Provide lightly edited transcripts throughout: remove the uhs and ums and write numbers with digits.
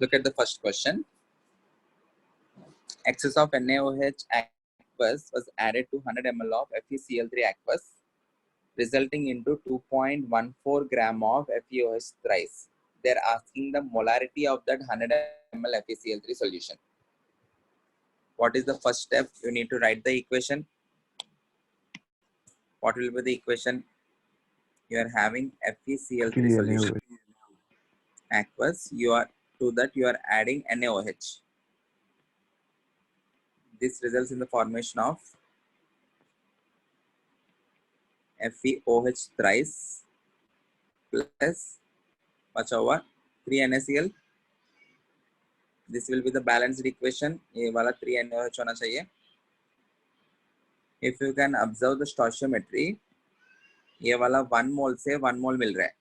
Look at the first question. Excess of NaOH aqueous was added to 100 ml of FeCl3 aqueous, resulting into 2.14 gram of FeOH thrice. They're asking the molarity of that 100 ml FeCl3 solution. What is the first step? You need to write the equation. What will be the equation? You are having FeCl3 solution aqueous. You are adding NaOH. This results in the formation of FeOH thrice plus what's over 3 NaCl. This will be the balanced equation. ये वाला 3 NaOH होना चाहिए. If you can observe the stoichiometry, ये वाला 1 mole से 1 mole मिल रहा है.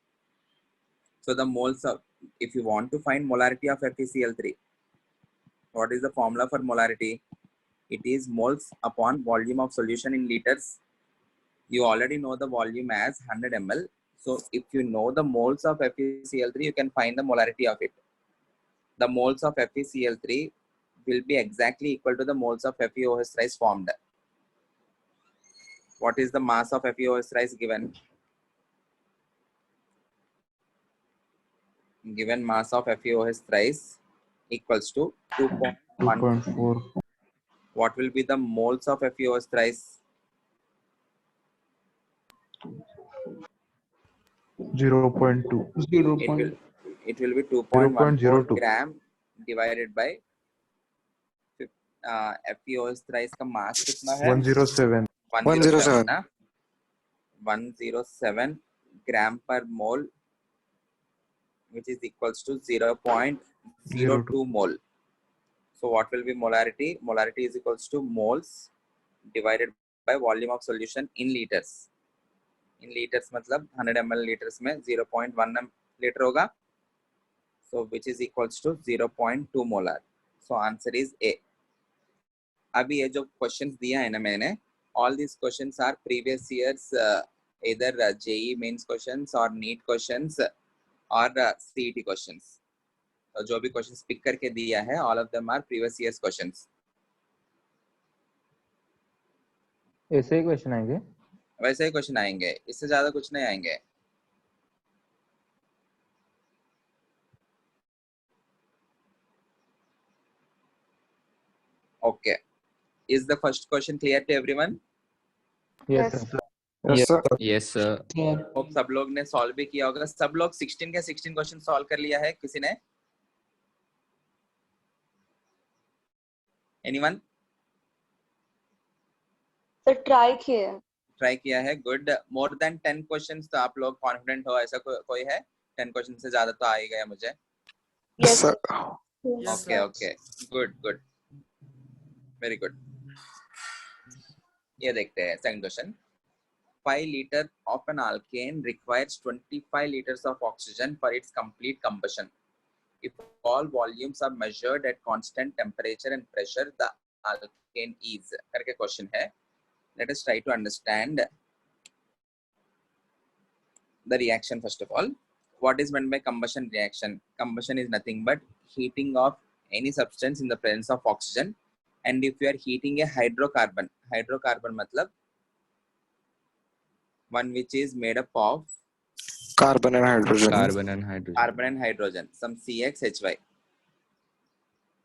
So the moles of, if you want to find molarity of FeCl3, what is the formula for molarity? It is moles upon volume of solution in liters. You already know the volume as 100 ml. So if you know the moles of FeCl3, you can find the molarity of it. The moles of FeCl3 will be exactly equal to the moles of FeOH thrice formed. What is the mass of FeOH thrice given? Given mass of FeOH thrice equals to 2.4. What will be the moles of FeOH thrice? 0.2. It will be 2.14 gram divided by FeOH thrice का mass कितना है? 107. 107 ना? 107 gram per mole, which is equals to 0.02 mole. So what will be molarity? Molarity is equals to moles divided by volume of solution in liters. In liters मतलब 100 ml liters में 0.1 liter होगा. So which is equals to 0.2 molar. So answer is A. अभी ये जो questions दिया है ना मैंने, all these questions are previous years either JEE mains questions or NEET questions or CET questions. तो जो भी questions pick करके दिया है, all of them are previous years questions. ऐसे ही क्वेश्चन आएंगे? वैसे ही क्वेश्चन आएंगे, इससे ज्यादा कुछ नहीं आएंगे. Okay. Is the first question clear to everyone? Yes, sir. Yes, sir. Yes, sir. Hope सब लोग ने solve भी किया होगा. सब लोग 16 के 16 क्वेश्चन सॉल्व कर लिया है किसी ने? Anyone? सर ट्राई किया. ट्राई किया है. गुड. मोर देन 10 क्वेश्चंस तो आप लोग कॉन्फिडेंट हो, ऐसा कोई है? 10 क्वेश्चन से ज्यादा तो आ ही गया मुझे. Yes, sir. Okay okay, good good, very good. ये देखते हैं second question. 5 liter of an alkane requires 25 liters of oxygen for its complete combustion. If all volumes are measured at constant temperature and pressure, the alkane is करके question है. Let us try to understand the reaction first of all. What is meant by combustion reaction? Combustion is nothing but heating of any substance in the presence of oxygen. And if you are heating a hydrocarbon मतलब one which is made up of Carbon and hydrogen. Carbon and hydrogen. Some CXHY.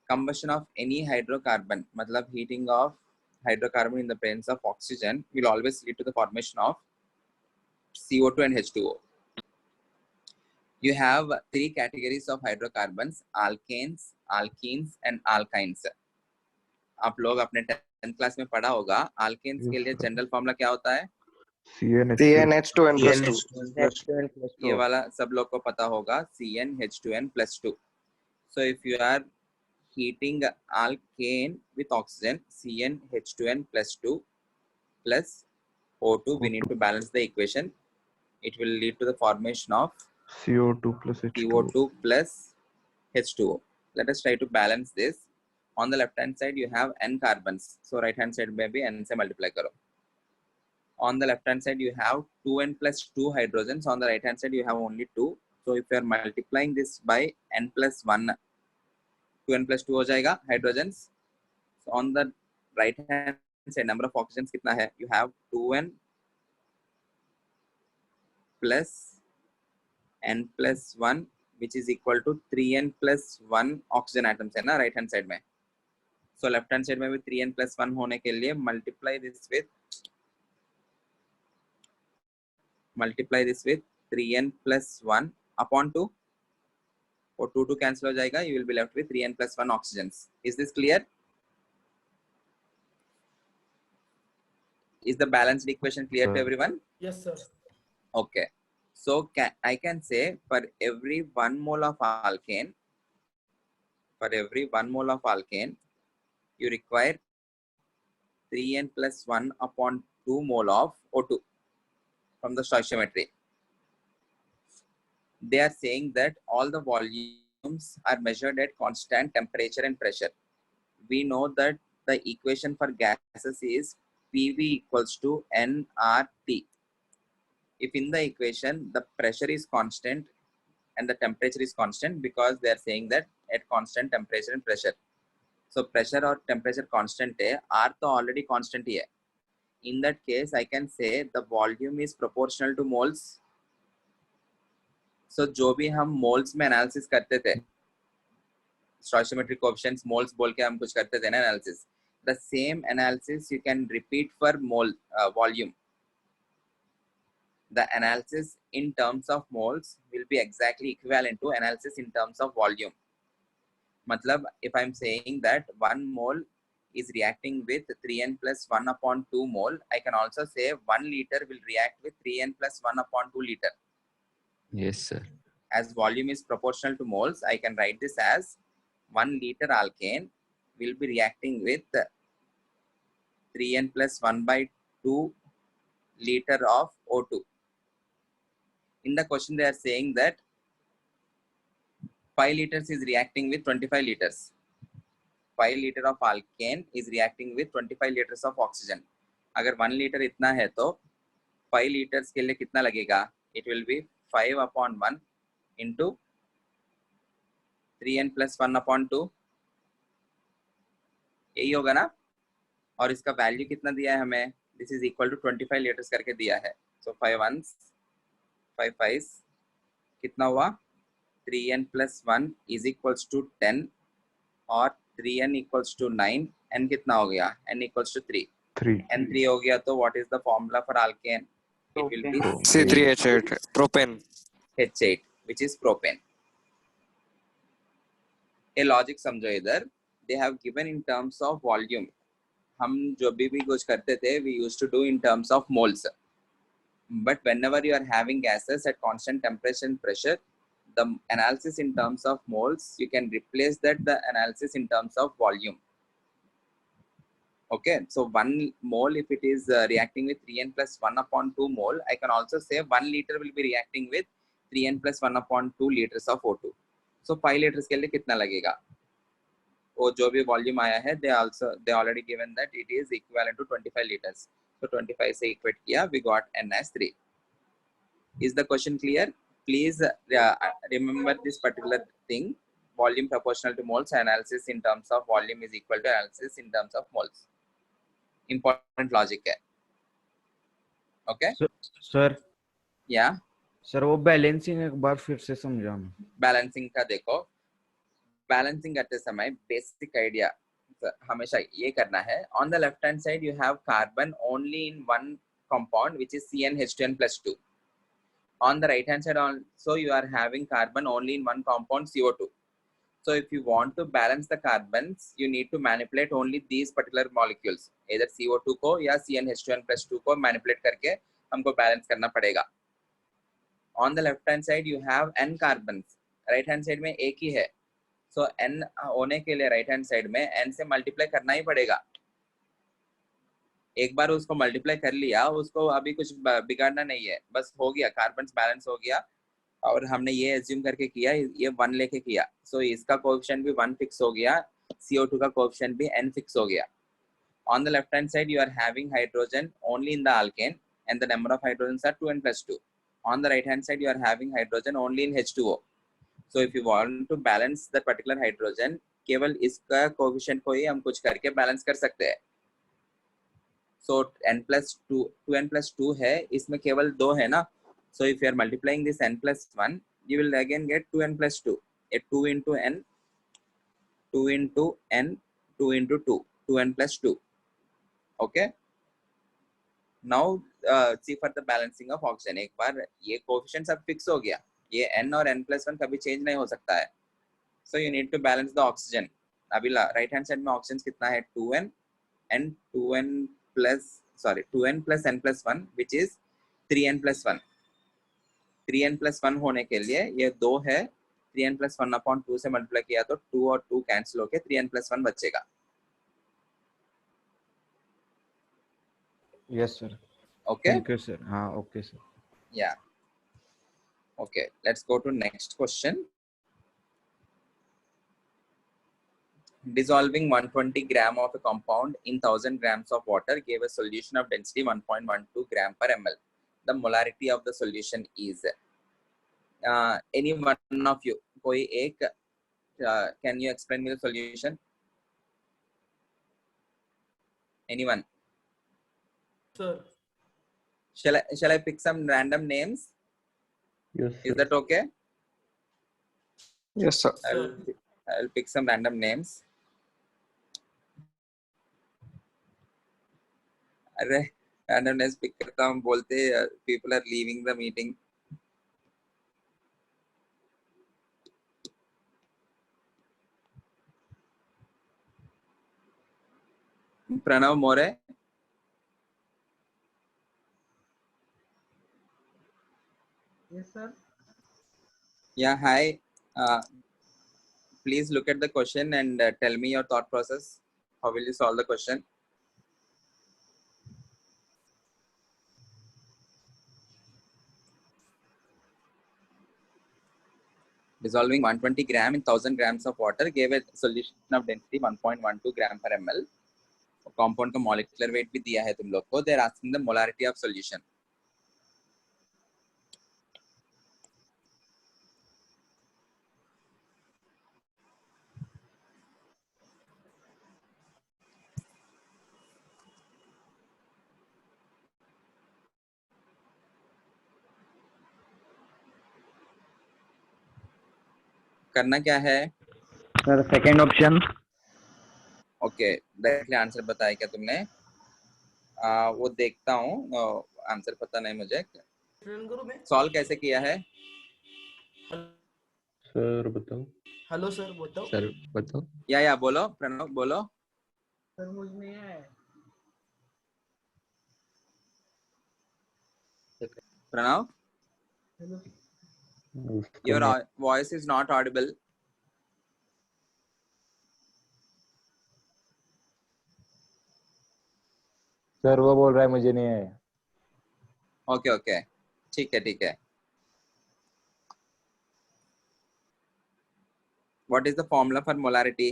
Combustion of any hydrocarbon मतलब heating of hydrocarbon in the presence of oxygen will always lead to the formation of CO2 and H2O. You have 3 categories of hydrocarbons: alkanes, alkenes and alkynes. आप लोग अपने 10th class में पढ़ा होगा. alkanes के लिए general formula क्या होता है? CnH2n+2. ये वाला सब लोग को पता होगा, CnH2n+2. So if you are heating alkane with oxygen, CnH2n+2 plus O2, we need to balance the equation. It will lead to the formation of CO2 plus H2O. CO2 plus H2O. Let us try to balance this. On the left hand side you have n carbons, so right hand side में भी n से multiply करो. On the left hand side you have 2n+2 hydrogens. On the right hand side you have only 2. So if you are multiplying this by n+1, 2n plus 2 हो जाएगा hydrogens. So on the right hand side number of oxygens कितना है? You have 2n plus n plus 1 which is equal to 3n plus 1 oxygen atoms है ना right hand side में. So left hand side में भी 3n plus 1 होने के लिए multiply this with 3n plus 1 upon 2. और 2 cancel हो जाएगा. You will be left with 3n plus 1 oxygens. Is this clear? Is the balanced equation clear to everyone? Yes, sir. Okay. So I can say for every 1 mole of alkane, you require 3n plus 1 upon 2 mole of O2 from the stoichiometry. They are saying that all the volumes are measured at constant temperature and pressure. We know that the equation for gases is PV equals to nRT. If in the equation the pressure is constant and the temperature is constant, because they are saying that at constant temperature and pressure. So pressure or temperature constant है, R तो already constant ही है. In that case, I can say the volume is proportional to moles. So जो भी हम moles में analysis करते थे, stoichiometric coefficients moles बोल के हम कुछ करते थे ना analysis. The same analysis you can repeat for volume. The analysis in terms of moles will be exactly equivalent to analysis in terms of volume. Matlab, if I'm saying that 1 mole is reacting with 3n plus 1 upon 2 mole, I can also say 1 liter will react with 3n plus 1 upon 2 liter. Yes, sir. As volume is proportional to moles, I can write this as 1 liter alkane will be reacting with 3n plus 1 by 2 liter of O2. In the question, they are saying that 5 liters is reacting with 25 liters. 5 liter of alkane is reacting with 25 liters of oxygen. अगर 1 liter इतना है तो 5 liters के लिए कितना लगेगा? It will be 5 upon 1 into 3n plus 1 upon 2. यही होगा ना? और इसका वैल्यू कितना दिया है हमें? This is equal to 25 liters करके दिया है. So 5 ones, 5 5s कितना हुआ? 3n plus 1 is equals to 10 और 3n equals to 9. n कितना हो गया? n equals to 3. 3. n 3 हो गया तो what is the formula for alkane? It will be C3H8 propane. H8 which is propane. A logic समझो इधर. They have given in terms of volume. हम जो भी कुछ करते थे we used to do in terms of moles. But whenever you are having gases at constant temperature and pressure, the analysis in terms of moles, you can replace that the analysis in terms of volume. Okay, so 1 mole, if it is reacting with 3n plus 1 upon 2 mole, I can also say 1 liter will be reacting with 3n plus 1 upon 2 liters of O2. So 5 liters के लिए कितना लगेगा? वो जो भी volume आया है, they already given that it is equivalent to 25 liters. So 25 से equate किया, we got n as 3. Is the question clear? Please remember this particular thing. Volume proportional to moles, analysis in terms of volume is equal to analysis in terms of moles. Important logic है. Okay? Sir Yeah. Sir वो balancing एक बार फिर से समझाना. Balancing का देखो. Balancing करते समय basic idea हमेशा ये करना है. On the left hand side you have carbon only in one compound which is CnH2n plus 2. On the right hand side also you are having carbon only in one compound CO2. So if you want to balance the carbons, you need to manipulate only these particular molecules. Either CO2 को या CnH2n plus 2 को manipulate करके हमको balance करना पड़ेगा. On the left hand side you have n carbons. Right hand side में एक ही है. So n होने के लिए right hand side में n से multiply करना ही पड़ेगा. एक बार उसको मल्टीप्लाई कर लिया, उसको अभी कुछ बिगाड़ना नहीं है, बस हो गया, कार्बन बैलेंस हो गया. और हमने ये एज्यूम करके किया, ये 1 लेके किया, सो इसका कोएफिशिएंट भी 1 फिक्स हो गया, CO2 का कोएफिशिएंट भी n फिक्स हो गया. On the left hand side you are having hydrogen only in the alkane and the number of hydrogens are 2n plus 2. On the right hand side you are having hydrogen only in H2O. So if you want to balance that particular hydrogen, केवल इसका coefficient को ही हम कुछ करके balance कर सकते हैं। So two n plus two है, इसमें केवल 2 है ना, so if you are multiplying this n plus 1 you will again get 2n plus 2, a 2 into n, 2 into n, 2 into 2, 2n plus 2. Okay, now see for the balancing of oxygen, एक बार ये coefficient सब fix हो गया, ये n और n plus 1 कभी change नहीं हो सकता है, so you need to balance the oxygen. अभी राइट हैंड साइड में ऑक्सीजन कितना है 2n and 2n plus n plus 1 which is 3n plus 1. 3n plus 1 होने के लिए ये 2 है, 3n plus 1 upon 2 से मल्टीप्लाई किया तो 2 और 2 कैंसिल होके 3n plus 1 बचेगा। Yes sir. Okay, thank you sir. हाँ ओके सर। या okay, let's go to next question. Dissolving 120 gram of a compound in 1000 grams of water gave a solution of density 1.12 gram per ml. The molarity of the solution is any one of you, कोई एक, can you explain me the solution? Anyone? Sir. Shall I pick some random names? Yes, Is sir. that okay? Yes, sir. I'll pick some random names. अरे random names pick करता हूँ, बोलते people are leaving the meeting. Pranav More. Yes, sir. Yeah, hi. Please look at the question and tell me your thought process. How will you solve the question? Dissolving 120 gram in 1000 grams of water gave a solution of density 1.12 gram per ml. Compound का molecular weight भी दिया है तुम लोग को. They are asking the molarity of solution. करना क्या है? Sir second option. Okay, directly answer बताया क्या तुमने? वो देखता हूँ, आंसर पता नहीं मुझे। सॉल्व कैसे किया है? सर बताओ। हेलो सर, बताओ। सर बताओ। या बोलो प्रणव, बोलो। सर मुझ में है। Pranav, your voice is not audible. Sir वो बोल रहा है मुझे नहीं है। ओके, ठीक है। What is the formula for molarity?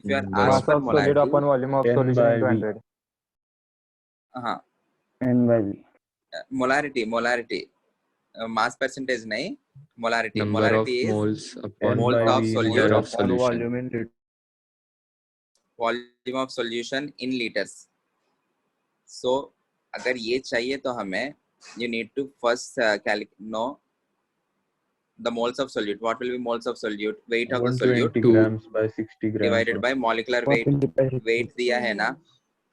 If you are Mass asked for of solid molarity, upon volume of solution into 100. हाँ, N/V. molarity, mass percentage नहीं, molarity. Number of Molarity is moles upon moles of liter solute, of solution. volume of solution in liters. So अगर ये चाहिए तो हमें you need to first know the moles of solute. What will be moles of solute? Weight of the solute 120 grams by 60 grams. divided by molecular weight. Weight दिया है ना,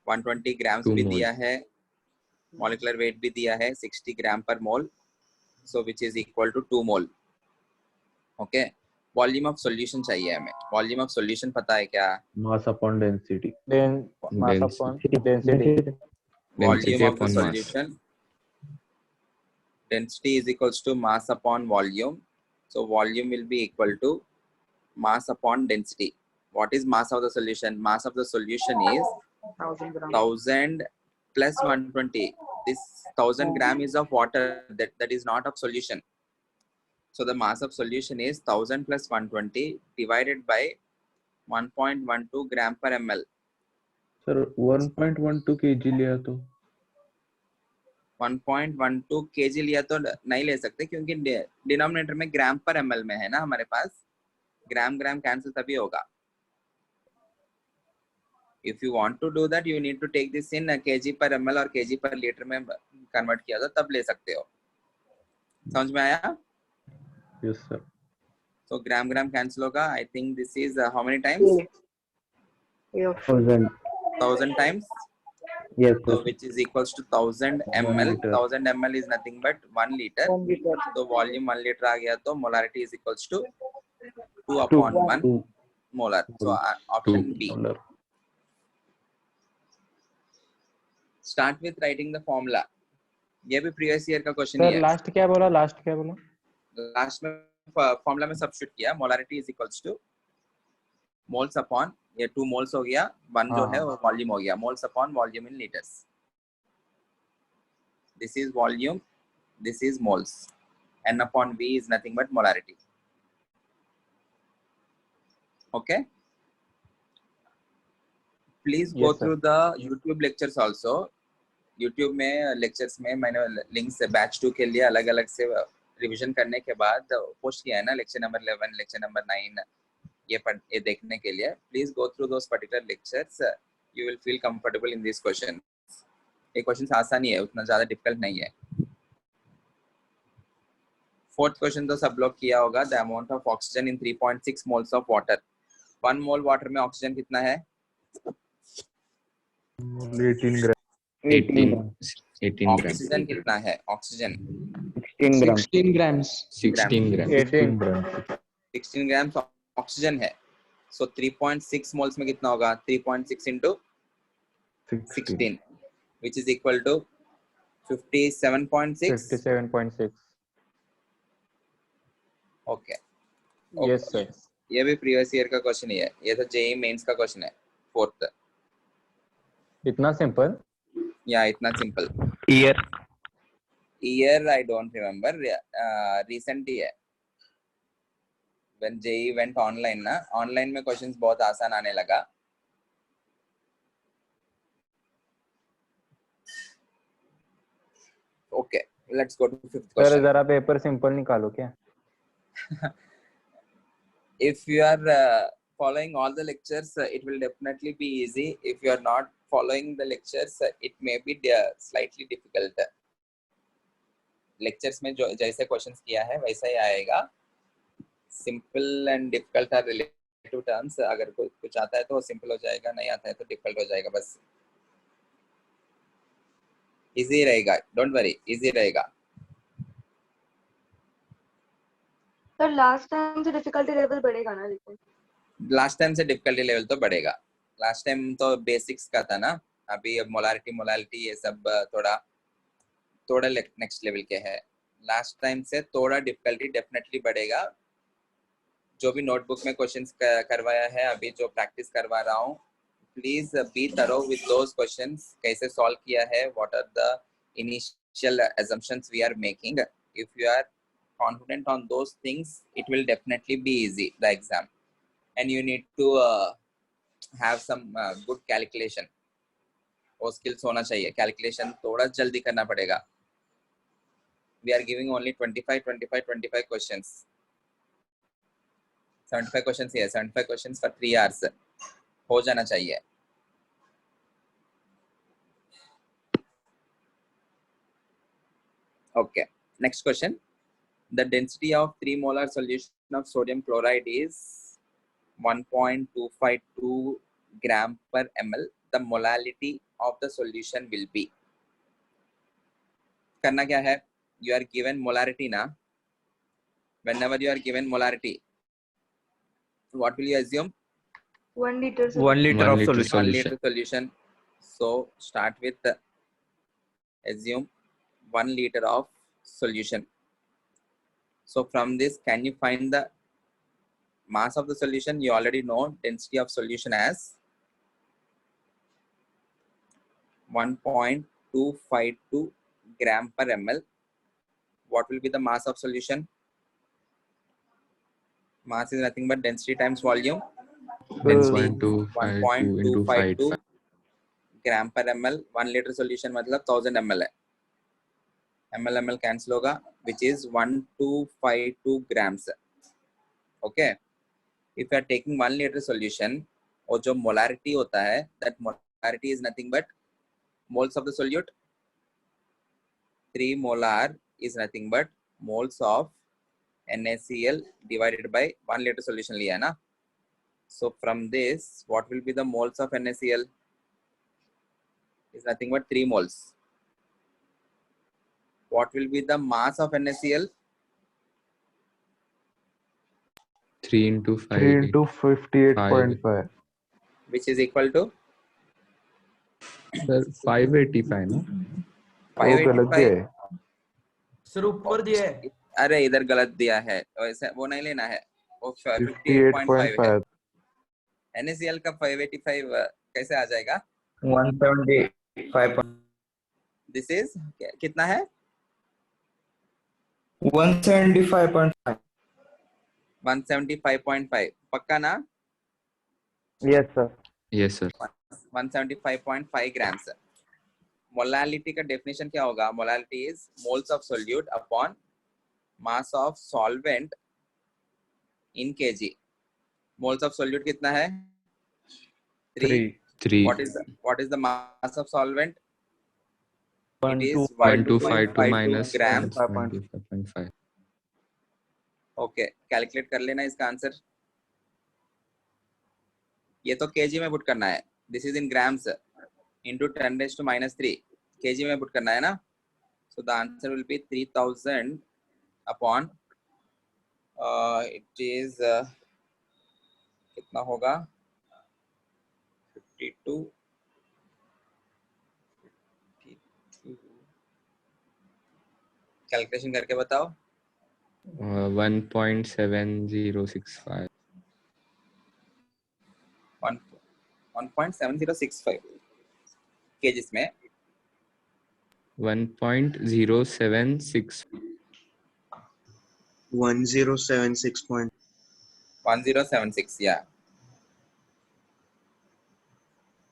120 grams 2 भी moles. दिया है, molecular weight भी दिया है 60 gram per mole, so which is equal to 2 mole. Okay, volume of solution चाहिए हमें. Volume of solution पता है क्या? Mass upon density. Volume Mass upon Density of the upon mass. solution. Density is equals to mass upon volume. So volume will be equal to mass upon density. What is mass of the solution? Mass of the solution is 1000 plus 120. This 1000 gram is of water, that is not of solution. So the mass of solution is 1000 plus 120 divided by 1.12 gram per ml. Sir 1.12 kg लिया तो 1.12 kg लिया तो नहीं ले सकते, क्योंकि denominator में ग्राम पर ml में है ना हमारे पास, ग्राम ग्राम कैंसिल तभी होगा. If you want to do that, you need to take this in kg per ml और kg per liter में कन्वर्ट किया था तब ले सकते हो. समझ में आया? Yes, sir. So ग्राम ग्राम कैंसिल होगा. I think this is how many times? Yeah. 1000 times. Yes, So sir. which is equals to 1000 ml. liter. 1000 ml is nothing but 1 liter. 1 liter. तो volume 1 liter आ गया तो molarity is equals to 2 Two. upon 1 Two. molar. So option B. Molar. Start with writing the formula. ये भी previous year का question sir ही है. Last क्या बोला last में फॉर्मूला में सब्स्टिट्यूट किया. Molarity is equals two moles upon, ये 2 मोल्स हो गया, 1 जो है वो वॉल्यूम हो गया. Moles upon volume in litres. This is volume, this is moles. n upon v is nothing but molarity. Okay, please go Yes, sir. through the YouTube lectures also. YouTube में lectures में मैंने links batch 2 के लिए अलग अलग से revision करने के बाद पोस्ट किया है ना. लेक्चर नंबर 11, लेक्चर नंबर 9 ये देखने के लिए please go through those particular lectures. You will feel comfortable in this question. ये क्वेश्चन आसान ही है, उतना ज्यादा डिफिकल्ट नहीं है. 4th क्वेश्चन तो सब लोग किया होगा. The amount of oxygen in 3.6 moles of water. 1 mole water में ऑक्सीजन कितना है? 18 grams. 18 18 grams. ऑक्सीजन कितना है? Oxygen 16 grams. 16 grams. 16 grams. 16 grams. 16 grams oxygen है. सो 3.6 मोल्स में कितना होगा? 3.6 into 16 which is equal to 57.6. 57.6. Okay. Yes sir. ये भी प्रीवियस ईयर का क्वेश्चन ही है. ये तो जेई मेंस का क्वेश्चन है 4th. इतना सिंपल? या इतना simple. Year I don't remember. Recent ही है. when JEE went online ना, ऑनलाइन में क्वेश्चंस बहुत आसान आने लगा. Okay, let's go to 5th sir question. जरा पेपर सिंपल निकालो क्या? If you are following all the lectures, it will definitely be easy. If you are not following the lectures, it may be slightly difficult. lectures में जो जैसे questions किया है वैसा ही आएगा. Simple and difficult are relative terms. अगर कुछ आता है तो सिंपल हो जाएगा, नहीं आता है तो डिफिकल्ट हो जाएगा. बस इजी रहेगा, डोंट वरी, इजी रहेगा. सर लास्ट टाइम से डिफिकल्टी लेवल बढ़ेगा ना? लेकिन लास्ट टाइम से डिफिकल्टी लेवल तो बढ़ेगा. लास्ट टाइम तो बेसिक्स का था ना. अभी अब मोलारिटी ये सब थोड़ा नेक्स्ट लेवल के है. लास्ट टाइम से थोड़ा डिफिकल्टी डेफिनेटली बढ़ेगा. जो भी नोटबुक में क्वेश्चंस करवाया है, अभी जो प्रैक्टिस करवा रहा हूँ, please be thorough with those questions. कैसे सॉल्व किया है, what are the initial assumptions we are making. If you are confident on those things, it will definitely be easy, the exam. And you need to have some good calculation. वो skills होना चाहिए. Calculation थोड़ा जल्दी करना पड़ेगा. We are giving only 25 questions. 75 questions here. 75 questions for 3 hours. हो जाना चाहिए. Okay. Next question. The density of 3 molar solution of sodium chloride is 1.252 gram per ml. The molality of the solution will be. करना क्या है? You are given molarity ना. Whenever you are given molarity, what will you assume? 1 liter. Sir. 1 liter 1 of liter solution. 1 liter solution. So start with assume 1 liter of solution. So from this, can you find the mass of the solution? You already know density of solution as 1.252 gram per ml. What will be the mass of solution? Mass is nothing but density times volume. Density 1.252 gram per ml. 1 liter solution मतलब 1000 ml है. ml cancel होगा, which is 1252 grams. Okay. if you are taking 1 liter solution, और जो molarity होता है, that molarity is nothing but moles of the solute. 3 molar is nothing but moles of NaCl divided by 1 liter solution लिया है ना. So from this, what will be the moles of NaCl? Is nothing but 3 moles. What will be the mass of NaCl? 3 into 5. 3 into 58.5. Which is equal to Sir, 585 no? वो गलत दिया 585. है. Sir ऊपर दिया है. अरे इधर गलत दिया है, वैसे वो नहीं लेना है, वो 58.5 है. 58.5. NaCl का 585 कैसे आ जाएगा? 175. दिस इज कितना है? 175.5. 175.5. पक्का ना? Yes, sir. Yes, sir. 175.5 grams. Molality का डेफिनेशन क्या होगा? Molality is moles of solute upon mass of solvent in KG. Moles of solute कितना है? 3. 3. What is the mass of solvent? It is 1252 minus 1.52 grams. 125.5. Okay, calculate कर लेना इसका answer. ये तो केजी में पुट करना है. This is in grams into 10 raised to minus 3 kg में पुट करना है ना. So the answer will be 3000 upon it is कितना होगा? 52 कैलकुलेशन करके बताओ. 1.7065. 1.7065 kgs में 1.076. 1076. Yeah,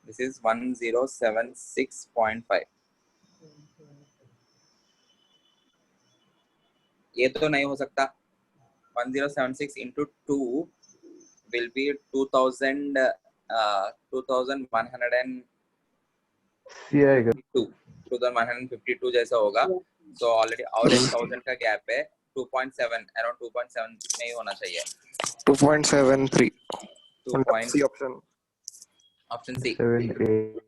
this is 1076.5. ये तो नहीं हो सकता. 1076 into 2 will be 2152 सी आएगा. 2152 जैसा होगा. तो ऑलरेडी और 1000 का गैप है. 2.7 अराउंड 2.7 नहीं होना चाहिए. 2.73. 2. C option. Option C. 78.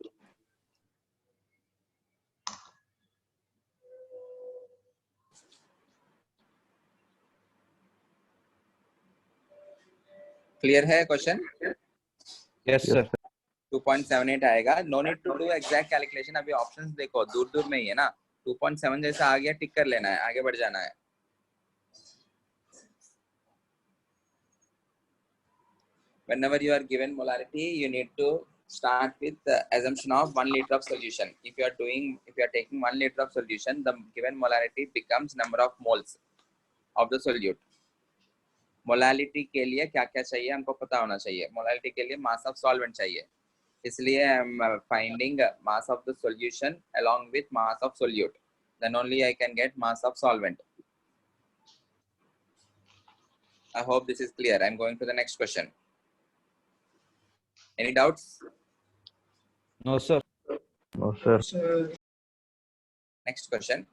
Clear है क्वेश्चन? Yes, sir. 2.78 आएगा. No need to do exact calculation. अभी ऑप्शंस देखो, दूर दूर में ही है ना. 2.7 जैसा आ गया, टिक कर लेना है, आगे बढ़ जाना है. Whenever you are given molarity, you need to start with the assumption of 1 liter of solution. If you are taking 1 liter of solution, the given molarity becomes number of moles of the solute. Molality के लिए क्या क्या चाहिए हमको पता होना चाहिए. Molality के लिए मास ऑफ सॉल्वेंट चाहिए, इसलिए I am finding mass of the solution along with mass of solute. Then only I can get mass of solvent. I hope this is clear. I am going to the next question. Any doubts? No, sir. No, sir. Next question.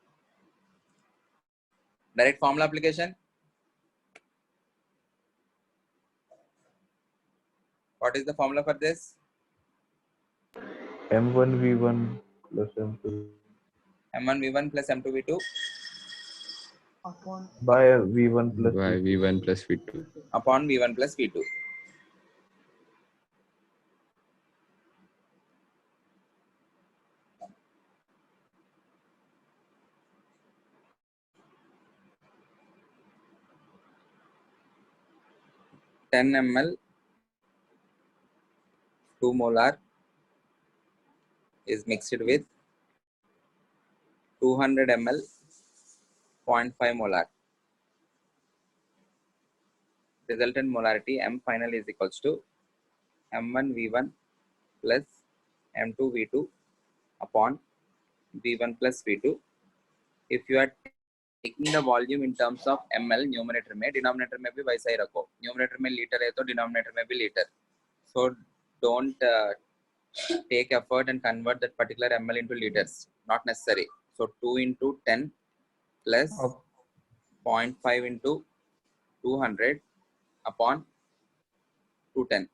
Direct formula application. What is the formula for this? M1V1 plus M2 M1V1 plus M2V2 Upon by V1 plus By V2. V1 plus V2. upon V1 plus V2. Ten ml 2 molar is mixed with 200 ml 0.5 molar. Resultant molarity M final is equals to M1V1 plus M2V2 upon V1 plus V2. If you are taking the volume in terms of ml numerator में, denominator में भी वैसा ही रखो. Numerator में litre है तो denominator में भी litre. So don't take effort and convert that particular ml into liters. Not necessary. So 2 into 10 plus 0.5 into 200 upon 210,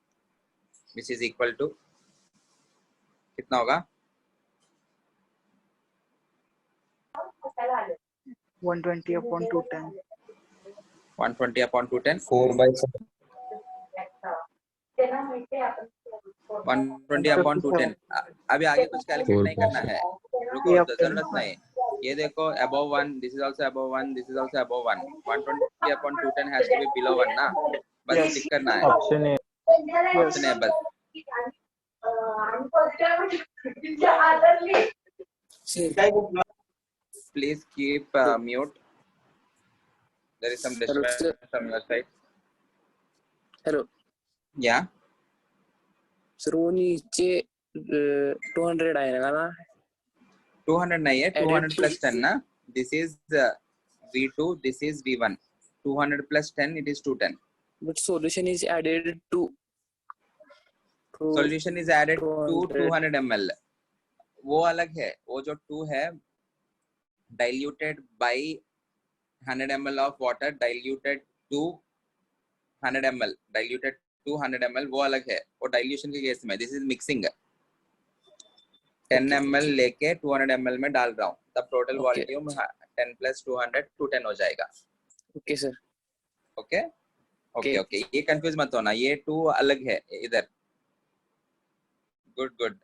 which is equal to कितना होगा? 120 upon 210. 120 upon 210. 4/7. 120 upon 210. अभी आगे कुछ कैलकुलेट नहीं करना है. रुको, जरूरत नहीं. ये देखो above 1, this is also above 1, this is also above 1. 120 upon 210 has to be below 1 ना. बस Yes. टिक करना है. ऑप्शन है. ऑप्शन है बस. Please keep mute. There is some disturbance from your side. Hello. Yeah. Sir वो नीचे 200 आएगा ना. 200 नहीं है. 200 Added plus 10 ना. This is V2. This is V1. 200 plus 10, it is 210. But solution is added to Solution is added to 200 ml. वो अलग है. वो जो 2 है diluted by 100 ml of water diluted to 100 ml. Diluted to 100 ml वो अलग है. वो dilution के केस में. This is mixing. 10 ml लेके 200 ml में डाल रहा हूँ. तब total volume 10 plus 200 210 हो जाएगा. Okay sir. Okay okay okay. ये कंफ्यूज मत होना. ये 2 अलग है इधर. Good good.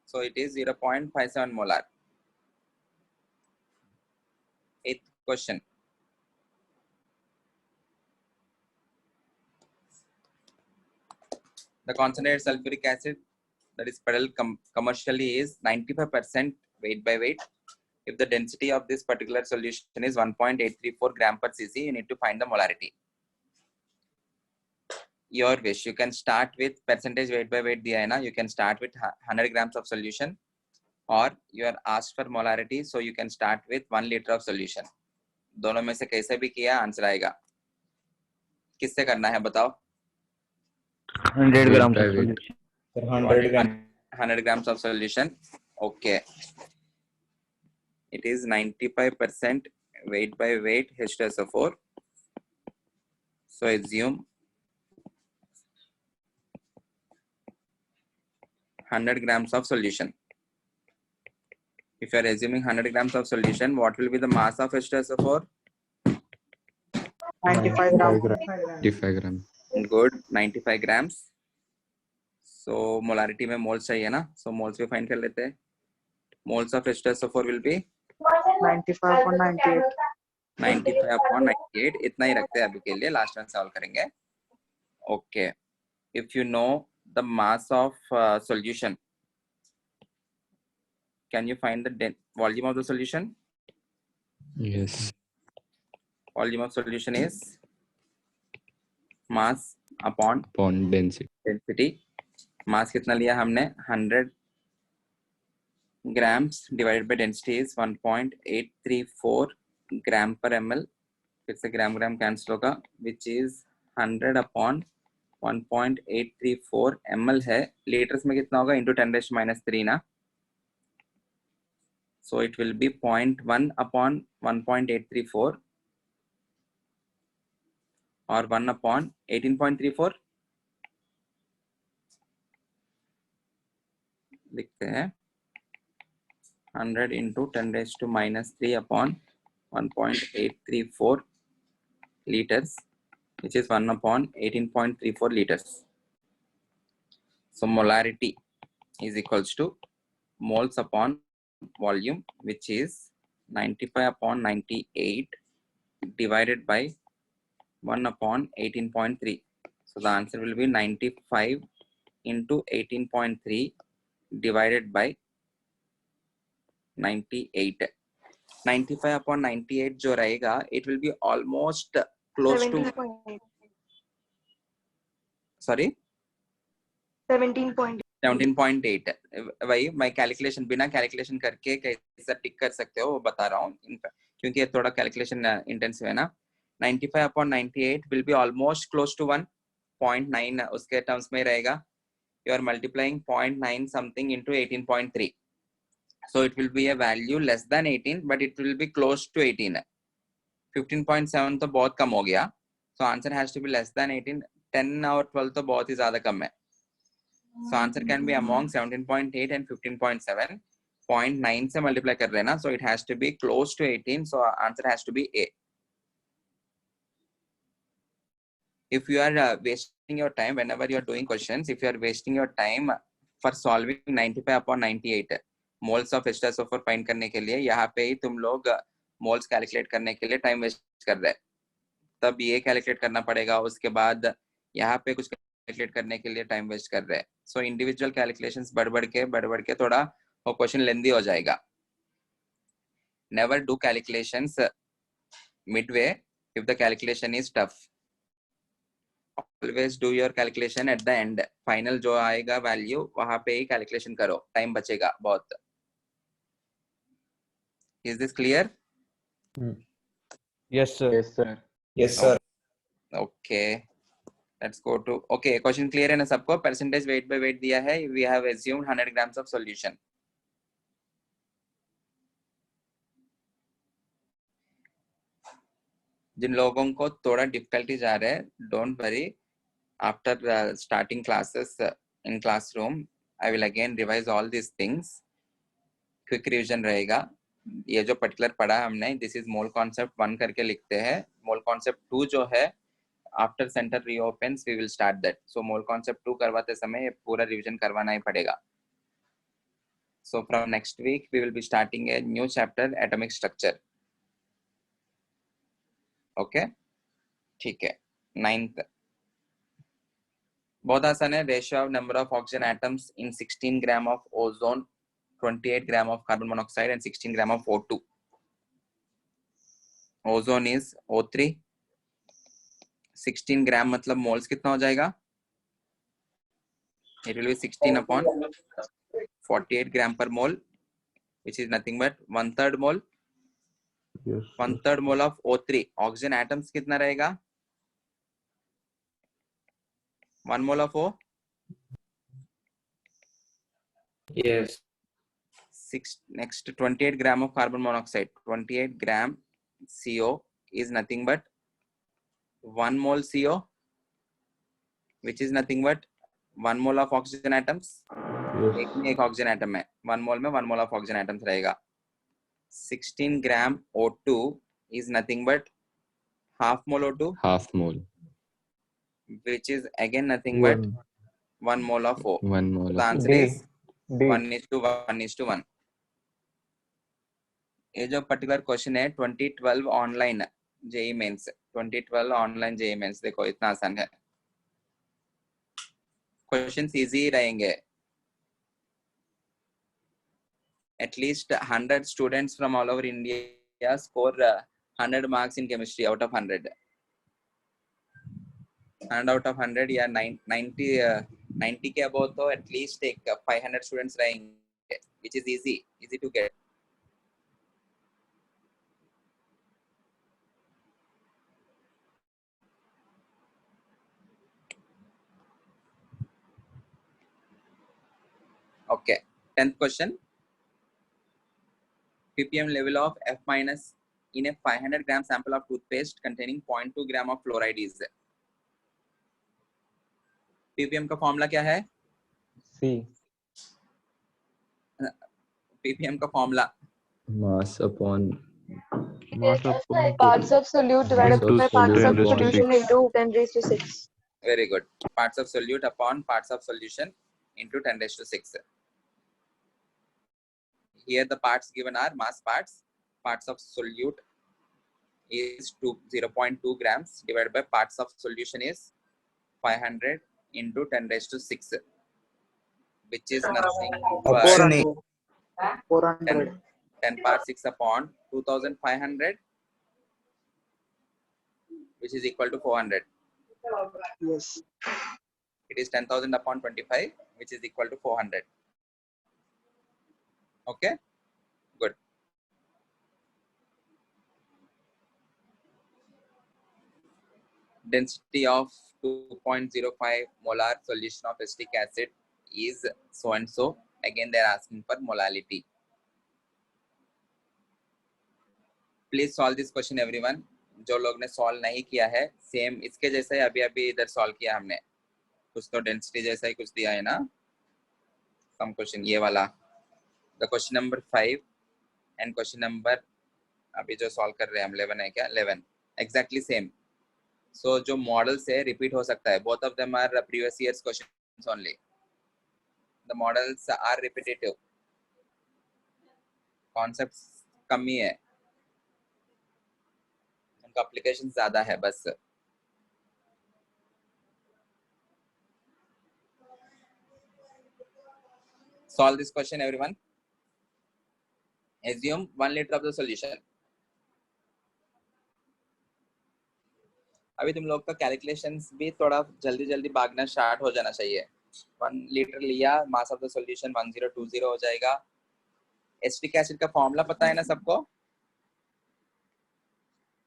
So it is 0.57 molar. 8th question. The concentrated sulfuric acid that is peddled commercially is 95% weight by weight. If the density of this particular solution is 1.834 gram per cc, you need to find the molarity. Your wish. You can start with percentage weight by weight दिया है ना. You can start with 100 grams of solution, or you are asked for molarity, so you can start with 1 liter of solution. दोनों में से कैसे भी किया answer आएगा. किससे करना है बताओ. 100 grams by of weight. solution. 100 grams of solution. Okay. It is 95% weight by weight H2SO4. So assume 100 grams of solution. If you are assuming 100 grams of solution, what will be the mass of H2SO4? 95 grams. 55 gram. Good, 95 grams. So molarity में moles चाहिए ना. So moles भी find कर लेते हैं. Moles of H2SO4 will be 95 upon 98. 95 upon 98. इतना ही रखते हैं अभी के लिए. लास्ट में सॉल्व करेंगे. Okay. If you know the mass of solution, can you find the volume of the solution? Yes. Volume of solution is mass upon Density. density. Mass कितना लिया हमने? 100 grams divided by density is 1.834 gram per ml. फिर से ग्राम gram cancel होगा, which is 100 upon 1.834 ml है. Litres में कितना होगा? into 10⁻³ ना. So it will be 0.1 upon 1.834 or 1 upon 18.34. लिखते हैं 100 into 10⁻³ upon 1.834 liters, which is 1 upon 18.34 liters. So molarity is equals to moles upon volume, which is 95 upon 98 divided by 1 upon 18.3. So the answer will be 95 into 18.3 divided by 98. 95 upon 98 जो रहेगा, it will be almost close to 17.8. sorry 17.8. 17.8 वही मैं calculation बिना calculation करके कैसा टिक कर सकते हो वो बता रहा हूँ क्योंकि ये थोड़ा कैलकुलेशन इंटेंसिव है ना 95/98 will be almost close to 1.9 उसके टर्म्स में रहेगा you are multiplying 0.9 something into 18.3 so it will be a value less than 18 but it will be close to 18 15.7 तो बहुत कम हो गया so answer has to be less than 18 10 और 12 तो बहुत ही ज्यादा कम है so answer can be among 17.8 and 15.7 0.9 से multiply कर रहे ना so it has to be close to 18 so answer has to be A. If you are wasting your time whenever you are doing questions, if you are wasting your time for solving 95/98 moles of H2SO4 find करने के लिए यहाँ पे ही तुम लोग moles calculate करने के लिए time waste कर रहे हैं तब ये calculate करना पड़ेगा उसके बाद यहाँ पे कुछ calculate करने के लिए time waste कर रहे हैं so individual calculations बढ़ के थोड़ा वो question lengthy हो जाएगा never do calculations midway if the calculation is tough always do your calculation at the end final जो आएगा value वहां पे ही calculation करो time बचेगा बहुत is this clear Yes, sir. Yes, sir. Yes, sir. okay let's go to okay question clear है ना सबको percentage weight by weight दिया है we have assumed 100 grams of solution जिन लोगों को थोड़ा difficulty जा रहे हैं don't worry after starting classes in classroom I will again revise all these things quick revision रहेगा ये जो particular पढ़ा हमने this is mole concept 1 करके लिखते हैं mole concept 2 जो है after center reopens we will start that so mole concept 2 करवाते समय ये पूरा revision करवाना ही पड़ेगा so from next week we will be starting a new chapter atomic structure okay ठीक है 9th बहुत आसान है ratio of number of oxygen atoms in 16 gram of ozone 28 gram of carbon monoxide and 16 gram of O2 ozone is O3 16 ग्राम मतलब moles कितना हो जाएगा it will be 16/48 ग्राम पर मोल which is nothing but 1/3 mole Yes. 1/3 mole of O3 oxygen atoms कितना रहेगा 1 mole of O Yes. next 28 gram of carbon monoxide 28 gram CO is nothing but 1 mole CO which is nothing but 1 mole of oxygen atoms Yes. एक में एक oxygen atom है 1 mole में 1 mole of oxygen atoms रहेगा 16 gram O2 is nothing but half mole O2 half mole which is again nothing but 1 mole of O 1 mole the of answer D. is D. 1:1 ये जो particular question है 2012 online JEE Mains 2012 online JEE Mains देखो इतना आसान है questions easy रहेंगे at least 100 students from all over India score 100 marks in chemistry out of 100 and out of 100 या 90 के अबव तो एटलीस्ट एक 500 स्टूडेंट्स रहेंगे which is easy to get okay 10th question ppm level of F minus in a 500 gram sample of toothpaste containing 0.2 gram of fluoride is ppm का formula क्या है C. ppm का formula mass upon Mass upon Parts of solute divided Into by parts of solute solution into into 10 raised to 6. very good parts of solute upon parts of solution into 10 raised to 6 here the parts given are mass parts of solute is 0.2 grams divided by parts of solution is 500 into 10 raised to 6 which is nothing but Option A. 400. 10 power 6 upon 2500 which is equal to 400 Yes. It is 10,000 upon 25, which is equal to 400. Okay, good. Density of 2.05 molar solution of acetic acid is so and so. Again, they are asking for molality. Please solve this question, everyone. जो लोग ने solve नहीं किया है, same इसके जैसा ही अभी अभी इधर सॉल्व किया हमने. कुछ तो डेंसिटी जैसा ही कुछ दिया है ना. सम क्वेश्चन ये वाला. The question number 5 and question number अभी जो सॉल्व कर रहे हैं हम 11 है क्या? 11 एग्जैक्टली सेम. सो जो मॉडल से रिपीट हो सकता है. Both of them are previous years questions only. The models are repetitive. Concepts कम ही है, उनका एप्लीकेशन ज्यादा है बस. Solve this question, everyone. Assume 1 liter of the solution. अभी तुम लोग का कैलकुलेशंस भी थोड़ा जल्दी जल्दी भागना स्टार्ट हो जाना चाहिए. 1 लीटर लिया, मास ऑफ द सॉल्यूशन 1020 हो जाएगा. एसिटिक एसिड का फॉर्मूला पता है ना सबको?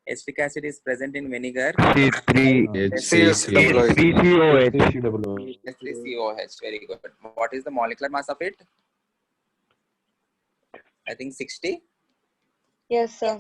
Acetic acid is present in vinegar. H3COH. Very good. What is the molecular mass of it? I think 60. Yes, sir.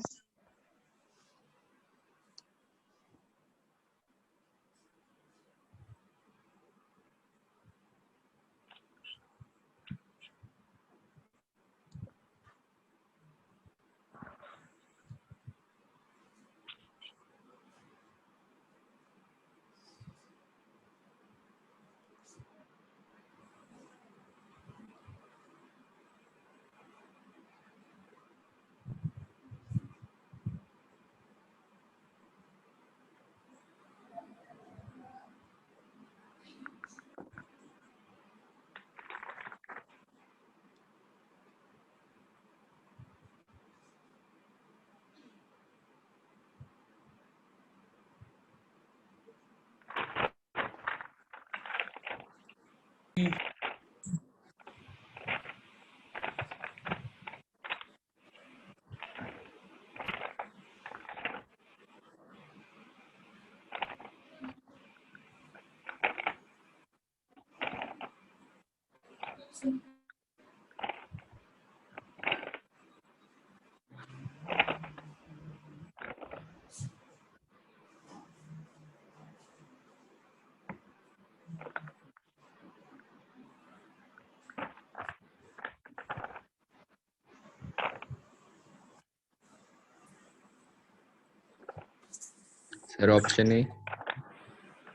Sir, option A.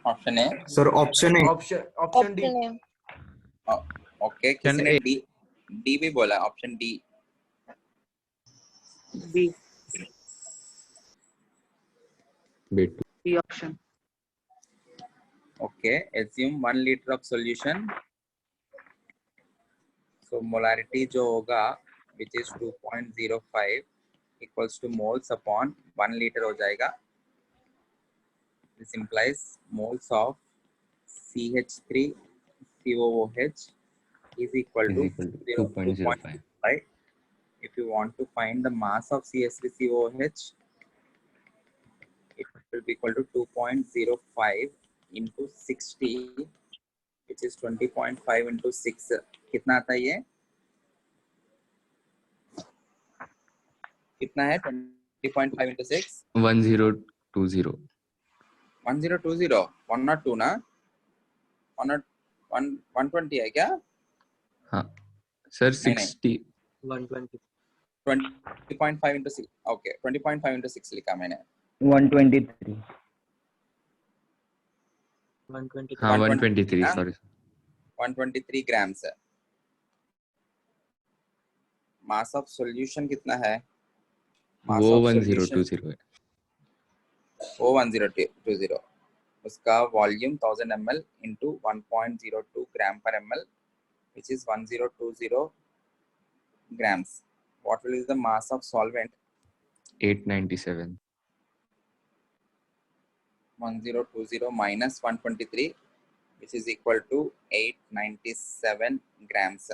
Option A. Sir, option A. Option D. Option A. Okay. किसी ने D भी बोला. Option D. B. B2. B option. Okay. Assume 1 liter of solution. So molarity जो होगा, which is 2.05 equals to moles upon 1 liter हो जाएगा. This implies moles of CH3 COOH is equal to 2.05. Right? If you want to find the mass of CH3 COOH, it will be equal to 2.05 into 60, which is 20.5 into 6. कितना आता है ये? कितना है? 20.5 into 6? 1020. 1020. 102 ना? 120 है क्या? हाँ. Sir, 60. 120. 20.5 into 6. Okay, 20.5 into 6 लिखा मैंने. 123. 120. हाँ, 123. हाँ? Sorry. 123 grams है. Mass of solution कितना है? Mass वो of 1020 है. वो 1020. उसका volume 1000 ml into 1.02 gram per ml, which is 1020 grams. What will be the mass of solvent? 897. 1020 minus 123. which is equal to 897 grams.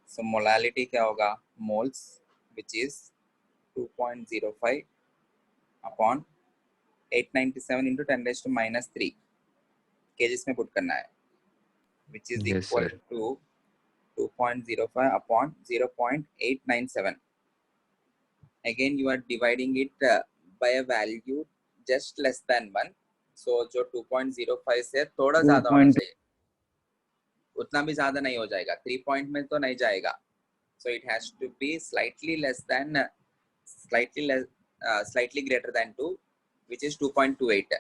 So molality क्या होगा? Moles, which is 2.05 upon 897 into 10 raised to minus 3 kgs में put करना है, which is Yes, equal sir. to 2.05 upon 0.897. Again you are dividing it by a value just less than 1. So जो 2.05 से थोड़ा ज्यादा होना चाहिए, उतना भी ज्यादा नहीं हो जाएगा, 3 पॉइंट में तो नहीं जाएगा. So it has to be slightly less than slightly greater than 2, which is 2.28.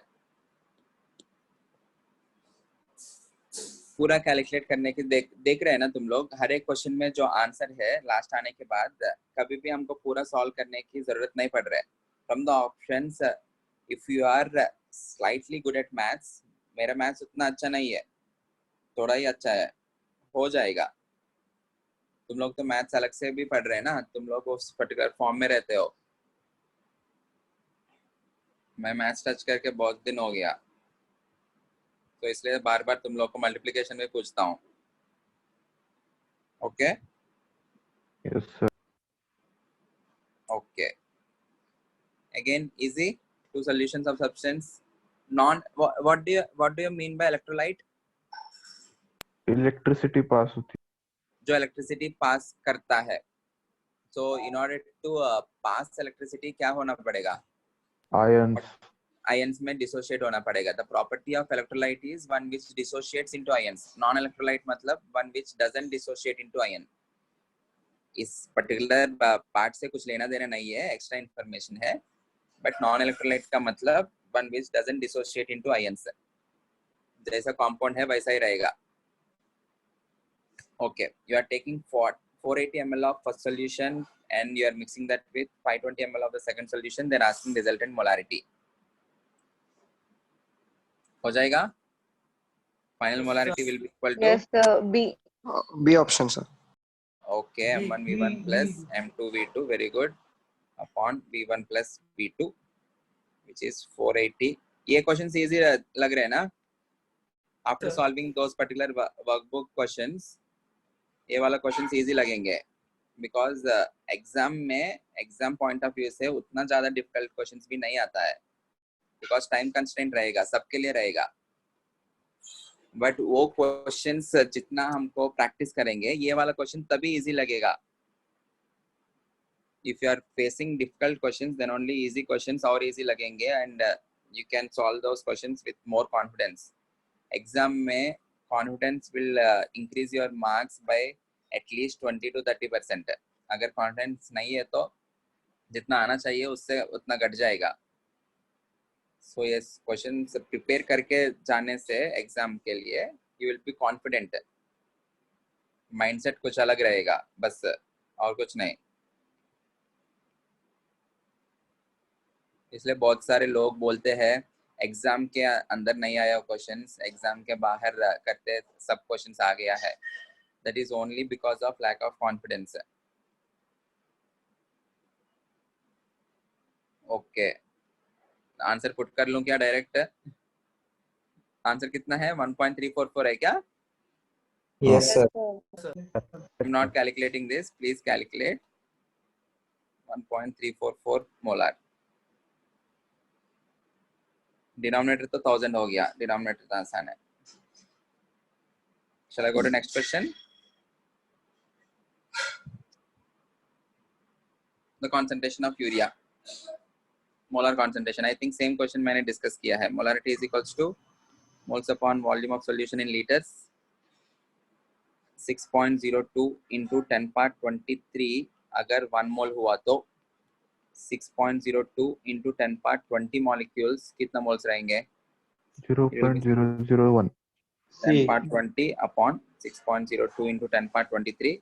पूरा कैलकुलेट करने के देख रहे हैं ना तुम लोग. हर एक क्वेश्चन में जो आंसर है लास्ट आने के बाद कभी भी हमको पूरा सॉल्व करने की जरूरत नहीं पड़ रहा है. From the options, if you are slightly good at maths, मेरा मैथ्स उतना अच्छा नहीं है, थोड़ा ही अच्छा है, हो जाएगा. तुम लोग तो मैथ्स अलग से भी पढ़ रहे हैं ना, तुम लोग उस पर्टिकुलर फॉर्म में रहते हो. मैं मैथ्स टच करके बहुत दिन हो गया, तो इसलिए बार बार तुम लोग को मल्टीप्लिकेशन में पूछता हूँ. Okay Yes, sir. Okay. Again easy. Two solutions of substance. Non what do you mean by electrolyte? Electricity pass होती जो इलेक्ट्रिसिटी पास करता है. So in order to pass electricity क्या होना पड़ेगा? ions. आयंस में डिसोशिएट होना पड़ेगा. The property of electrolyte is one which dissociates into ions. Non electrolyte मतलब one which doesn't dissociate into ion. इस पर्टिकुलर पार्ट से कुछ लेना देना नहीं है, एक्स्ट्रा इंफॉर्मेशन है. बट नॉन इलेक्ट्रोलाइट का मतलब one which doesn't dissociate into ions. जैसा कंपाउंड है वैसा ही रहेगा. Okay, you are taking 480 ml of first solution and you are mixing that with 520 ml of the second solution, then asking resultant molarity. हो जाएगा. Final molarity will be equal to Yes, B. B option, sir. okay, M1 V1 plus M2 V2, very good, upon V1 plus V2, which is 480. ये questions easy लग रहे हैं ना? After solving those particular workbook questions, ये वाला questions easy लगेंगे. Because exam में exam point of view से उतना ज्यादा डिफिकल्ट क्वेश्चंस भी नहीं आता है, बिकॉज टाइम कंस्ट्रेंट रहेगा, सबके लिए रहेगा. बट वो क्वेश्चंस जितना हमको प्रैक्टिस करेंगे, ये वाला क्वेश्चन तभी इजी लगेगा. If you are facing difficult questions, then only easy questions और इजी लगेंगे and you can solve those questions with more confidence. Exam में confidence will increase your marks by at least 20 to 30%. अगर confidence नहीं है तो जितना आना चाहिए उससे उतना घट जाएगा. सो यस, क्वेश्चंस प्रिपेयर करके जाने से एग्जाम के लिए you will be confident. Mindset कुछ अलग रहेगा बस, और कुछ नहीं. इसलिए बहुत सारे लोग बोलते हैं एग्जाम के अंदर नहीं आया क्वेश्चंस, एग्जाम के बाहर करते सब क्वेश्चंस आ गया है. That is only because of lack of confidence. Okay. Answer put कर लूं क्या डायरेक्ट? आंसर कितना है? 1.344 है क्या? Yes, sir. I'm not calculating this. Please calculate. 1.344 molar. Denominator तो 1000 हो गया. डिनोमिनेटर तो आसान है. Shall I go to next question? The concentration of urea. Molar concentration. I think same question मैंने discuss किया है. Molarity is equals to moles upon volume of solution in liters. 6.02 into 10 power 23. अगर 1 mole हुआ तो 6.02 into 10 power 20 molecules कितना moles रहेंगे? 0.001. 10 power 20 upon 6.02 into 10 power 23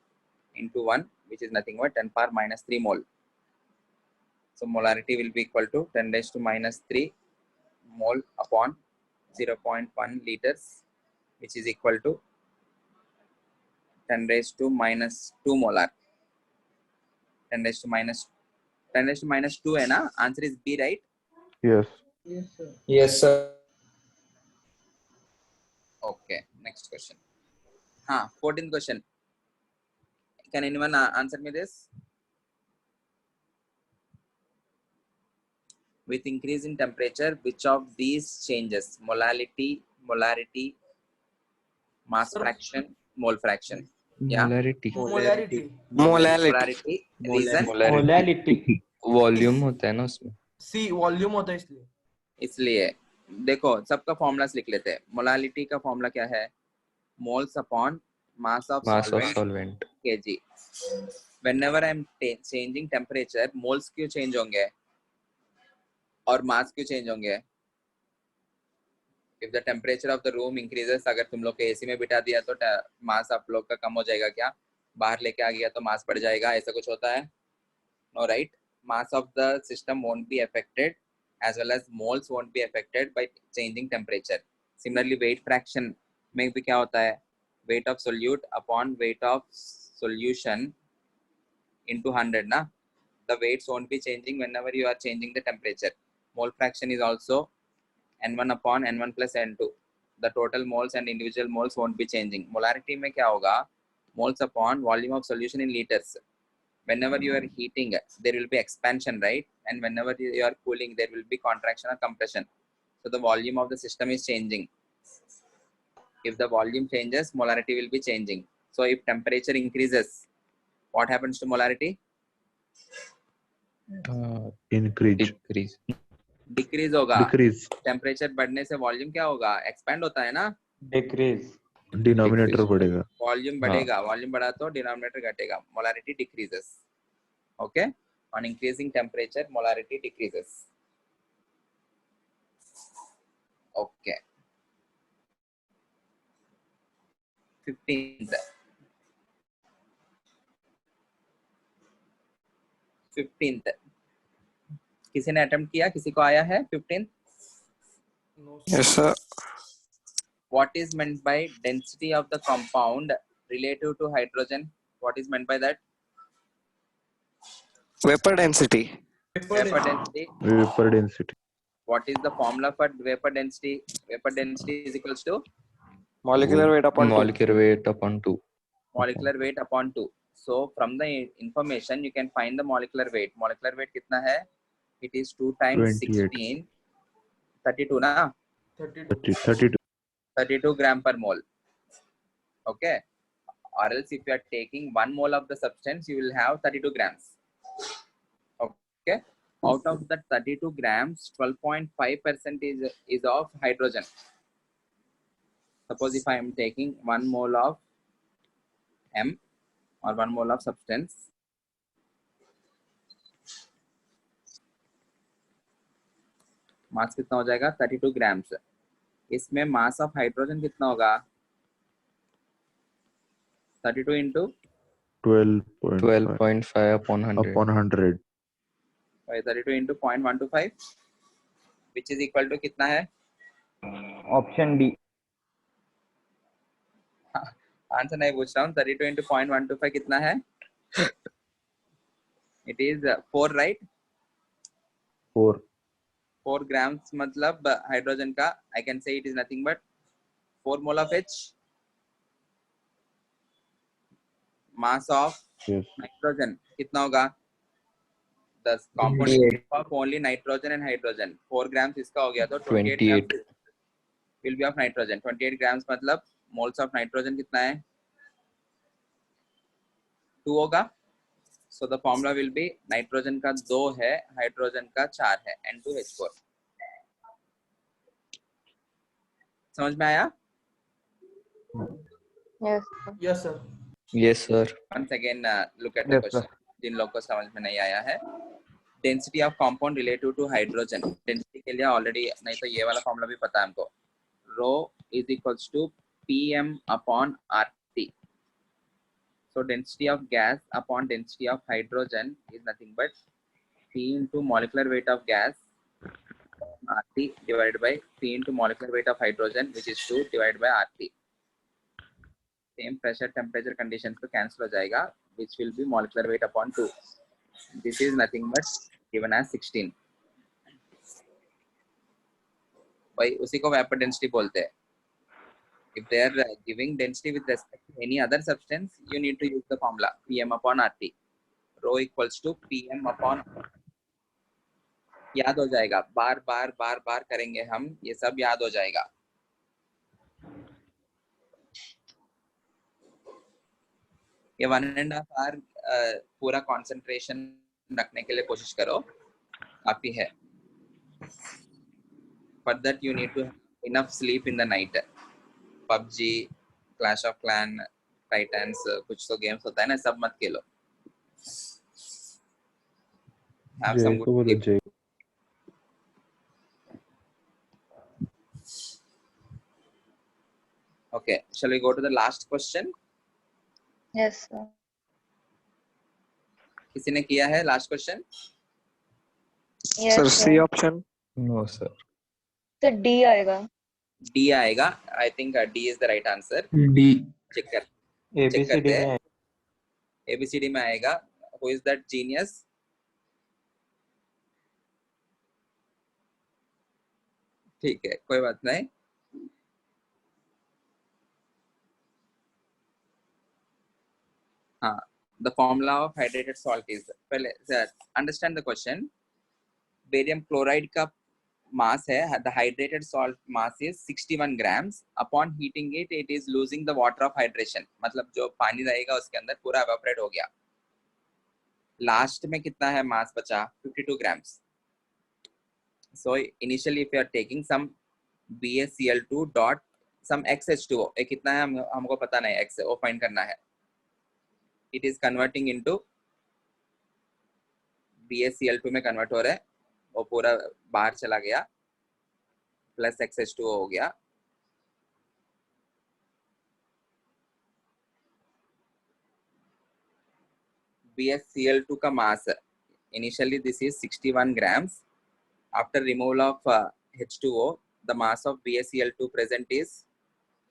into 1, which is nothing but 10 power minus 3 mole. So molarity will be equal to 10 raised to minus 3 mole upon 0.1 liters, which is equal to 10 raised to minus 2 molar. 10 raised to minus 2 है ना? Answer is B, right? Yes. Yes, sir. Okay, next question. 14th question. Can anyone answer me this? With increase in temperature, which of these changes? Molarity, mass fraction, mole fraction. Yeah. Molarity Molarity. Molarity. Reason? Molarity volume होता है ना उसमें C volume होता है इसलिए. इसलिए देखो सबका फॉर्मूलास लिख लेते हैं. मोलालिटी का फॉर्मूला क्या है? Moles upon mass of mass of solvent solvent kg. whenever I am changing temperature, moles क्यों चेंज होंगे और मास क्यों चेंज होंगे? if the temperature of the room increases, अगर तुम लोग को एसी में बिठा दिया तो मास आप लोग का कम हो जाएगा क्या? बाहर लेके आ गया तो मास बढ़ जाएगा, ऐसा कुछ होता है? No, right? Mass of the system won't be affected as well as moles won't be affected by changing temperature. Similarly, weight fraction में भी क्या होता है? Weight of solute upon weight of solution into 100 ना? The weights won't be changing whenever you are changing the temperature. Mole fraction is also N1 upon N1 plus N2. The total moles and individual moles won't be changing. Molarity में क्या होगा? Moles upon volume of solution in liters. Whenever you are heating, there will be expansion, right? And whenever you are cooling, there will be contraction or compression. So the volume of the system is changing. If the volume changes, molarity will be changing. So if temperature increases, what happens to molarity? Increase. Decrease Decrease होगा. Decrease. Temperature बढ़ने से volume क्या होगा? Expand होता है ना? Decrease Denominator Decrease. बढ़ेगा. Volume बढ़ेगा. Volume बढ़ा तो denominator घटेगा. Molarity decreases. Okay? On increasing temperature, molarity decreases. Okay. 15th. 15th. किसी ने अटेम्प्ट किया? किसी को आया है 15th? No, Yes, sir. What is meant by density of the compound relative to hydrogen? What is meant by that? Vapor density. Vapor density. Vapor density. What is the formula for vapor density? Vapor density is equals to Molecular weight upon 2. Molecular weight upon 2 molecular weight upon 2. So from the information you can find the molecular weight. Molecular weight कितना है? It is 2 times 28. 16, 32 ना? 32. 32. 32 gram per mole. Okay. Or else if you are taking 1 mole of the substance, you will have 32 grams. Okay. Out of that 32 grams, 12.5% is of hydrogen. Suppose if I am taking 1 mole of M or 1 mole of substance, मास कितना हो जाएगा? 32 grams. इसमें mass of hydrogen कितना होगा? 32 into 12.5 12.5 upon 100 upon 100. 32 into 0.125, which is equal to कितना है? Option D answer नहीं पूछ रहा हूँ. 32 into 0.125 कितना है? It is 4, right? 4. 4 grams मतलब हाइड्रोजन का, I can say it is nothing but 4 mole of H. Mass of Yes. nitrogen कितना होगा? The component of only nitrogen and hydrogen. 4 grams इसका हो गया तो 28 grams will be of nitrogen. 28 grams मतलब moles of nitrogen कितना है? 2 होगा. So the formula will be nitrogen का 2 है, hydrogen का 4 है, N2H4. समझ में आया? Yes. Yes, sir. Yes sir Once again look at the Yes, question. जिन लोग को समझ में नहीं आया है, density of compound relative to hydrogen. Density के लिए already नहीं तो ये वाला formula भी पता है हमको. Rho is equals to PM upon RT. So density of gas upon density of hydrogen is nothing but P into molecular weight of gas RT divided by P into molecular weight of hydrogen, which is 2 divided by RT. Same pressure temperature conditions को cancel हो जाएगा, which will be molecular weight upon 2. This is nothing but given as 16. भाई उसी को vapor density बोलते हैं. If they are giving density with respect to any other substance, you need to use the formula Pm upon RT. Rho equals to Pm upon, याद हो जाएगा, बार बार करेंगे हम, ये सब याद हो जाएगा. ये 1.5 hour पूरा कंसंट्रेशन रखने के लिए कोशिश करो, काफी है. For that you need to have enough sleep in the night. PUBG, Clash of Clan, Titans, कुछ तो गेम्स होता है ना, सब मत खेलो. Have जय some को good बोलो sleep. जय. Okay, shall we go to the last question? Yes, sir. किसी ने किया है last question? Yes, Sir, sir. C option. No, sir. तो D आएगा. D आएगा. I think D is the right answer. D. Check कर. ABCD करते हैं. में ABCD में आएगा. Who is that genius? ठीक है, कोई बात नहीं. हाँ, the formula of hydrated salt is, पहले understand the question. Barium chloride का mass है, the hydrated salt mass is 61 grams. Upon heating it, it is losing the water of hydration. मतलब जो पानी रहेगा उसके अंदर पूरा evaporate हो गया. Last में कितना है mass बचा? 52 grams. So initially if you are taking some BaCl2 dot some XH2O, ये कितना है हमको पता नहीं, XO find करना है. It is converting into BaCl2 में convert हो रहा है, वो पूरा बाहर चला गया, प्लस XH2O हो गया. BaCl2 का मास, initially this is 61 grams. After removal of H2O, the mass of BaCl2 present is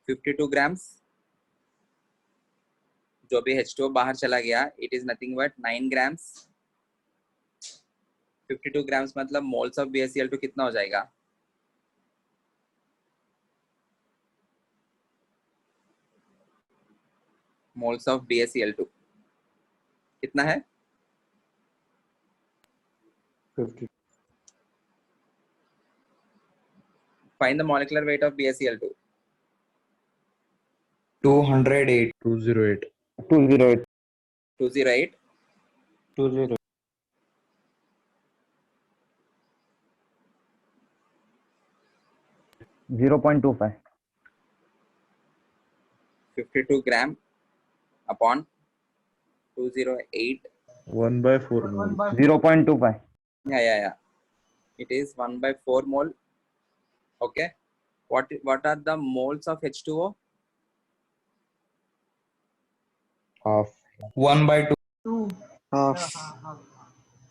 52 grams. जो भी H2O बाहर चला गया, it is nothing but 9 grams. 52 grams मतलब moles of BaCl2 कितना हो जाएगा? Moles of BaCl2 कितना है? 50. Find the molecular weight of BaCl2. 208. 208. 208. 208. 20. 0.25. 52 gram upon 208. 1/4 mole. 0.25. Yeah. It is 1/4 mole. Okay. What are the moles of H2O? Half. 1/2. 2. Half.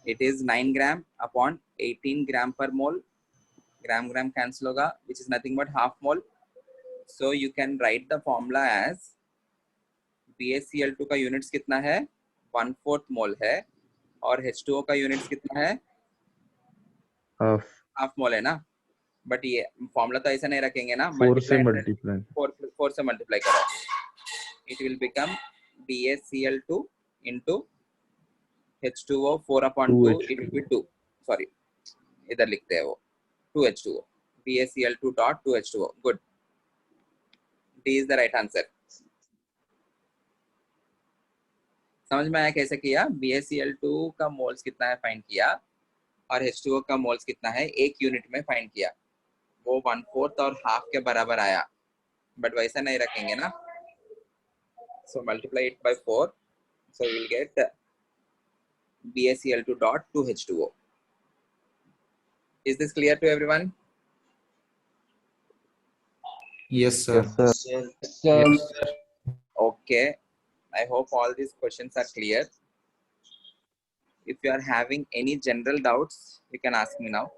It is 9 gram upon 18 gram per mole. Gram cancel होगा, which is nothing but half mole. So you can write the formula as BaCl2 का units कितना है? 1/4 mole है, और H2O का units कितना है? Half. mole है ना. बट ये फॉर्मूला तो ऐसा नहीं रखेंगे ना, 4 से मल्टीप्लाई. 4 से मल्टीप्लाई करो. It will become BaCl2 into H2O 4/2. It will be 2. Sorry, इधर लिखते हैं वो 2H2O. BaCl2 dot 2H2O. Good. D is the right answer. समझ में आया कैसे किया? BaCl2 का मोल्स कितना है फाइंड किया, और H2O का मोल्स कितना है एक यूनिट में फाइंड किया. वो 1/4 और हाफ के बराबर आया, बट वैसा नहीं रखेंगे ना. So multiply it by 4. So we will get BaCl2 dot 2H2O. Is this clear to everyone? Yes, sir. Yes, sir. Okay. I hope all these questions are clear. If you are having any general doubts, you can ask me now.